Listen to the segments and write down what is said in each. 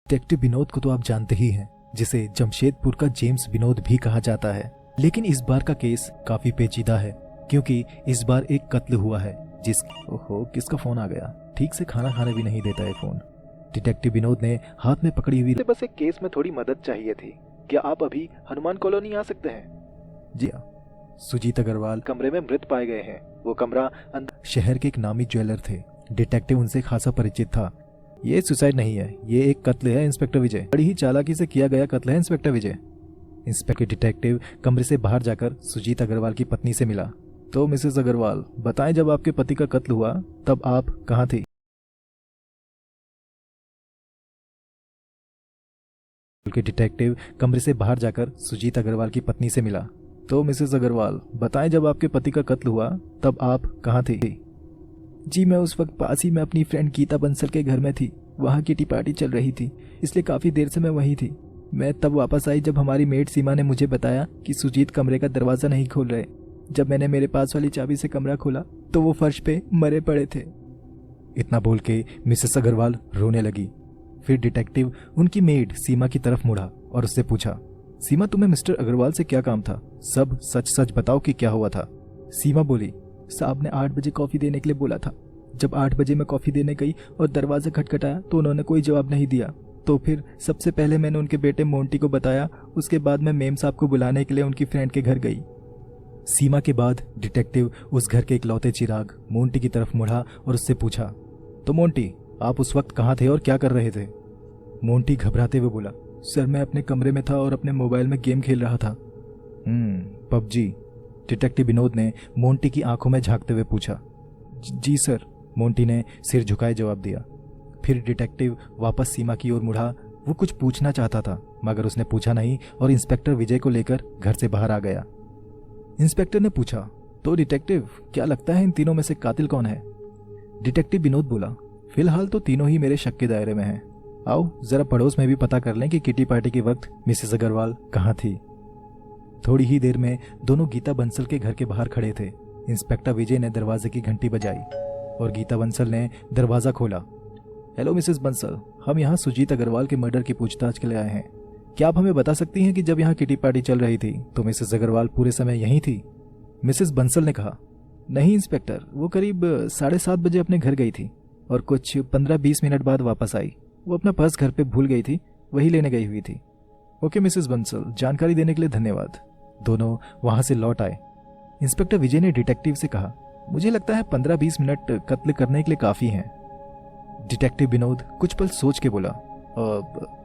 Detective Vinod को तो आप जानते ही हैं, जिसे जमशेदपुर का जेम्स विनोद भी कहा जाता है। लेकिन इस बार का केस काफी पेचीदा है, क्योंकि इस बार एक कत्ल हुआ है ओहो, किसका फोन आ गया। ठीक से खाना खाने भी नहीं देता है फोन। डिटेक्टिव विनोद ने हाथ में पकड़ी हुई बस एक केस में थोड़ी मदद चाहिए थी। क्या आप अभी हनुमान कॉलोनी आ सकते हैं? जी हाँ। सुजीत अग्रवाल कमरे में मृत पाए गए हैं। वो कमरा शहर के एक नामी ज्वेलर थे। डिटेक्टिव उनसे खासा परिचित था। ये सुसाइड नहीं है, ये एक कत्ल है इंस्पेक्टर विजय। बड़ी ही चालाकी से किया गया कत्ल है इंस्पेक्टर विजय। इंस्पेक्टर डिटेक्टिव कमरे से बाहर जाकर सुजीत अग्रवाल की पत्नी से मिला। तो मिसेस अग्रवाल, बताएं, जब आपके पति का कत्ल हुआ तब आप कहाँ थी? डिटेक्टिव कमरे से बाहर जाकर सुजीत अग्रवाल की पत्नी से मिला। तो मिसेस अग्रवाल, बताएं, जब आपके पति का कत्ल हुआ तब आप कहाँ थी? जी, मैं उस वक्त पास ही में अपनी फ्रेंड गीता बंसल के घर में थी। वहाँ किटी पार्टी चल रही थी, इसलिए काफ़ी देर से मैं वहीं थी। मैं तब वापस आई जब हमारी मेड सीमा ने मुझे बताया कि सुजीत कमरे का दरवाज़ा नहीं खोल रहे। जब मैंने मेरे पास वाली चाबी से कमरा खोला तो वो फर्श पे मरे पड़े थे। इतना बोल के मिसेस अग्रवाल रोने लगी। फिर डिटेक्टिव उनकी मेड सीमा की तरफ मुड़ा और उससे पूछा, सीमा, तुम्हें मिस्टर अग्रवाल से क्या काम था? सब सच सच बताओ कि क्या हुआ था। सीमा बोली, साहब ने 8 बजे कॉफ़ी देने के लिए बोला था। जब 8 बजे मैं कॉफ़ी देने गई और दरवाज़ा खटखटाया तो उन्होंने कोई जवाब नहीं दिया। तो फिर सबसे पहले मैंने उनके बेटे मोंटी को बताया। उसके बाद मैं मेम साहब को बुलाने के लिए उनकी फ्रेंड के घर गई। सीमा के बाद डिटेक्टिव उस घर के इकलौते चिराग मोंटी की तरफ मुड़ा और उससे पूछा, तो मोंटी, आप उस वक्त कहाँ थे और क्या कर रहे थे? मोंटी घबराते हुए बोला, सर मैं अपने कमरे में था और अपने मोबाइल में गेम खेल रहा था। पबजी? डिटेक्टिव विनोद ने मोंटी की आंखों में झांकते हुए पूछा। जी सर, मोंटी ने सिर झुकाए जवाब दिया। फिर डिटेक्टिव वापस सीमा की ओर मुड़ा। वो कुछ पूछना चाहता था मगर उसने पूछा नहीं और इंस्पेक्टर विजय को लेकर घर से बाहर आ गया। इंस्पेक्टर ने पूछा, तो डिटेक्टिव, क्या लगता है इन तीनों में से कातिल कौन है? डिटेक्टिव विनोद बोला, फिलहाल तो तीनों ही मेरे शक के दायरे में हैं। आओ जरा पड़ोस में भी पता कर लें कि किटी पार्टी के वक्त मिसेस अग्रवाल कहाँ थी। थोड़ी ही देर में दोनों गीता बंसल के घर के बाहर खड़े थे। इंस्पेक्टर विजय ने दरवाजे की घंटी बजाई और गीता बंसल ने दरवाजा खोला। हेलो मिसेस बंसल, हम यहाँ सुजीत अग्रवाल के मर्डर की पूछताछ के लिए आए हैं। क्या आप हमें बता सकती हैं कि जब यहाँ किटी पार्टी चल रही थी तो मिसेस अग्रवाल पूरे समय यहीं थी? मिसेस बंसल ने कहा, नहीं इंस्पेक्टर, वो करीब 7:30 बजे अपने घर गई थी और कुछ 15-20 मिनट बाद वापस आई। वो अपना पर्स घर पे भूल गई थी, वही लेने गई हुई थी। ओके मिसेस बंसल, जानकारी देने के लिए धन्यवाद। दोनों वहां से लौट आए। इंस्पेक्टर विजय ने डिटेक्टिव से कहा, मुझे लगता है 15-20 मिनट कत्ल करने के लिए काफी हैं। डिटेक्टिव विनोद कुछ पल सोच के बोला,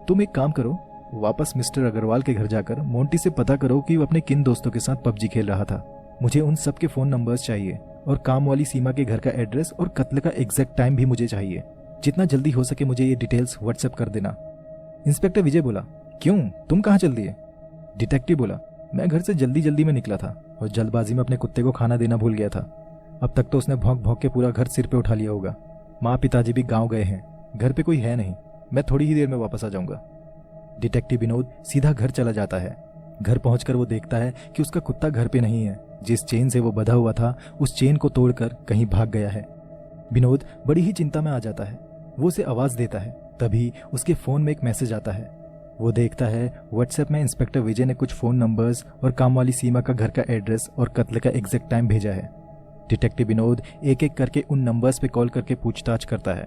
तुम एक काम करो, वापस मिस्टर अग्रवाल के घर जाकर मोंटी से पता करो कि वो अपने किन दोस्तों के साथ पबजी खेल रहा था। मुझे उन सब के फोन नंबर्स चाहिए और काम वाली सीमा के घर का एड्रेस और कत्ल का एग्जैक्ट टाइम भी मुझे चाहिए। जितना जल्दी हो सके मुझे ये डिटेल्स व्हाट्सएप कर देना। इंस्पेक्टर विजय बोला, क्यों, तुम कहाँ चल दिए? डिटेक्टिव बोला, मैं घर से जल्दी में निकला था और जल्दबाजी में अपने कुत्ते को खाना देना भूल गया था। अब तक तो उसने भौंक भौंक के पूरा घर सिर पे उठा लिया होगा। माँ पिताजी भी गाँव गए हैं, घर पे कोई है नहीं। मैं थोड़ी ही देर में वापस आ जाऊंगा। डिटेक्टिव विनोद सीधा घर चला जाता है। घर पहुंचकर वो देखता है कि उसका कुत्ता घर पे नहीं है। जिस चेन से वो बंधा हुआ था उस चेन को तोड़कर कहीं भाग गया है। विनोद बड़ी ही चिंता में आ जाता है। वो उसे आवाज देता है, तभी उसके फोन में एक मैसेज आता है। वो देखता है व्हाट्सएप में इंस्पेक्टर विजय ने कुछ फोन नंबर्स और काम वाली सीमा का घर का एड्रेस और कत्ल का एग्जैक्ट टाइम भेजा है। डिटेक्टिव विनोद एक एक करके उन नंबर्स पे कॉल करके पूछताछ करता है।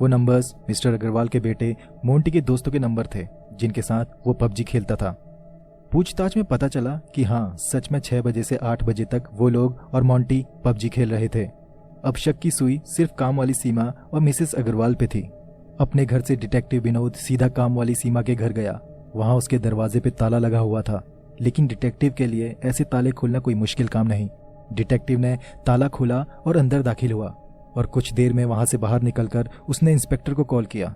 वो नंबर्स मिस्टर अग्रवाल के बेटे मोंटी के दोस्तों के नंबर थे जिनके साथ वो पबजी खेलता था। पूछताछ में पता चला कि हाँ, सच में 6 बजे से 8 बजे तक वो लोग और मोंटी पबजी खेल रहे थे। अब शक की सुई सिर्फ काम वाली सीमा और मिसेस अग्रवाल पे थी। अपने घर से डिटेक्टिव विनोद सीधा काम वाली सीमा के घर गया। वहां उसके दरवाजे पे ताला लगा हुआ था, लेकिन डिटेक्टिव के लिए ऐसे ताले खोलना कोई मुश्किल काम नहीं। डिटेक्टिव ने ताला खोला और अंदर दाखिल हुआ और कुछ देर में वहां से बाहर निकलकर उसने इंस्पेक्टर को कॉल किया।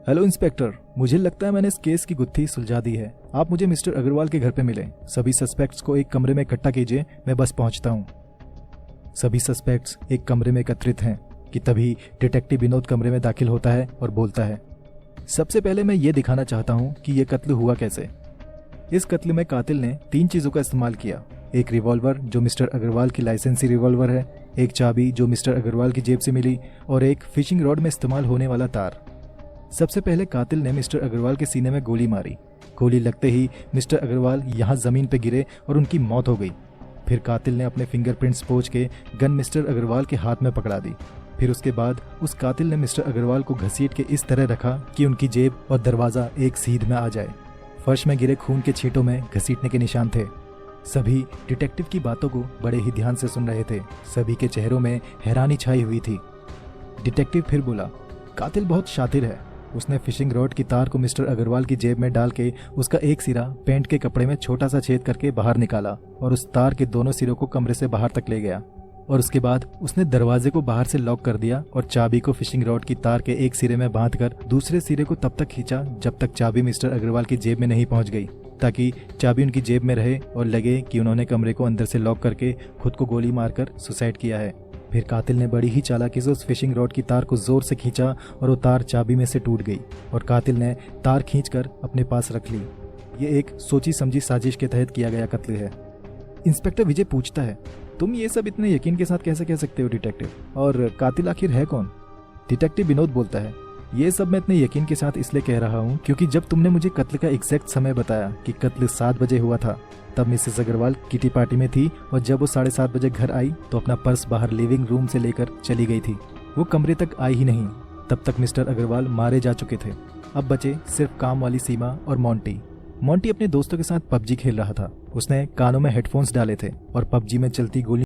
हेलो इंस्पेक्टर, मुझे लगता है मैंने इस केस की गुत्थी सुलझा दी है। आप मुझे मिस्टर अग्रवाल के घर पे मिले। सभी सस्पेक्ट्स को एक कमरे में इकट्ठा कीजिए, मैं बस पहुंचता हूं। सभी सस्पेक्ट्स एक कमरे में एकत्रित हैं कि तभी डिटेक्टिव विनोद कमरे में दाखिल होता है और बोलता है, सबसे पहले मैं ये दिखाना चाहता हूं कि यह कत्ल हुआ कैसे। इस कत्ल में कातिल ने 3 चीजों का इस्तेमाल किया। एक रिवॉल्वर जो मिस्टर अग्रवाल की लाइसेंसी रिवॉल्वर है, एक चाबी जो मिस्टर अग्रवाल की जेब से मिली और एक फिशिंग रॉड में इस्तेमाल होने वाला तार। सबसे पहले कातिल ने मिस्टर अग्रवाल के सीने में गोली मारी। गोली लगते ही मिस्टर अग्रवाल यहाँ जमीन पर गिरे और उनकी मौत हो गई। फिर कातिल ने अपने फिंगरप्रिंट्स पोंछ के गन मिस्टर अग्रवाल के हाथ में पकड़ा दी। फिर उसके बाद उस कातिल ने मिस्टर अग्रवाल को घसीट के इस तरह रखा कि उनकी जेब और दरवाज़ा एक सीध में आ जाए। फर्श में गिरे खून के छींटों में घसीटने के निशान थे। सभी डिटेक्टिव की बातों को बड़े ही ध्यान से सुन रहे थे। सभी के चेहरों में हैरानी छाई हुई थी। डिटेक्टिव फिर बोला, कातिल बहुत शातिर है। उसने फिशिंग रॉड की तार को मिस्टर अग्रवाल की जेब में डाल के उसका एक सिरा पैंट के कपड़े में छोटा सा छेद करके बाहर निकाला और उस तार के दोनों सिरों को कमरे से बाहर तक ले गया। और उसके बाद उसने दरवाजे को बाहर से लॉक कर दिया और चाबी को फिशिंग रॉड की तार के एक सिरे में बांधकर दूसरे सिरे को तब तक खींचा जब तक चाबी मिस्टर अग्रवाल की जेब में नहीं पहुंच गई, ताकि चाबी उनकी जेब में रहे और लगे कि उन्होंने कमरे को अंदर से लॉक करके खुद को गोली मारकर सुसाइड किया है। फिर कातिल ने बड़ी ही चालाकी से उस फिशिंग रॉड की तार को जोर से खींचा और वो तार चाबी में से टूट गई और कातिल ने तार खींचकर अपने पास रख ली। ये एक सोची समझी साजिश के तहत किया गया कत्ल है। इंस्पेक्टर विजय पूछता है, तुम ये सब इतने यकीन के साथ कैसे कह सकते हो डिटेक्टिव, और कातिल आखिर है कौन? डिटेक्टिव विनोद बोलता है, ये सब मैं इतने यकीन के साथ इसलिए कह रहा हूँ क्योंकि जब तुमने मुझे कत्ल का एग्जैक्ट समय बताया कि कत्ल 7 बजे हुआ था, तब मिसेस अग्रवाल किटी पार्टी में थी और जब वो 7:30 बजे घर आई तो अपना पर्स बाहर लिविंग रूम से लेकर चली गई थी। वो कमरे तक आई ही नहीं। तब तक मिस्टर अग्रवाल मारे जा चुके थे। अब बचे सिर्फ काम वाली सीमा और मोंटी। मोंटी अपने दोस्तों के साथ पबजी खेल रहा था। उसने कानों में हेडफोन्स डाले थे और पबजी में चलती गोली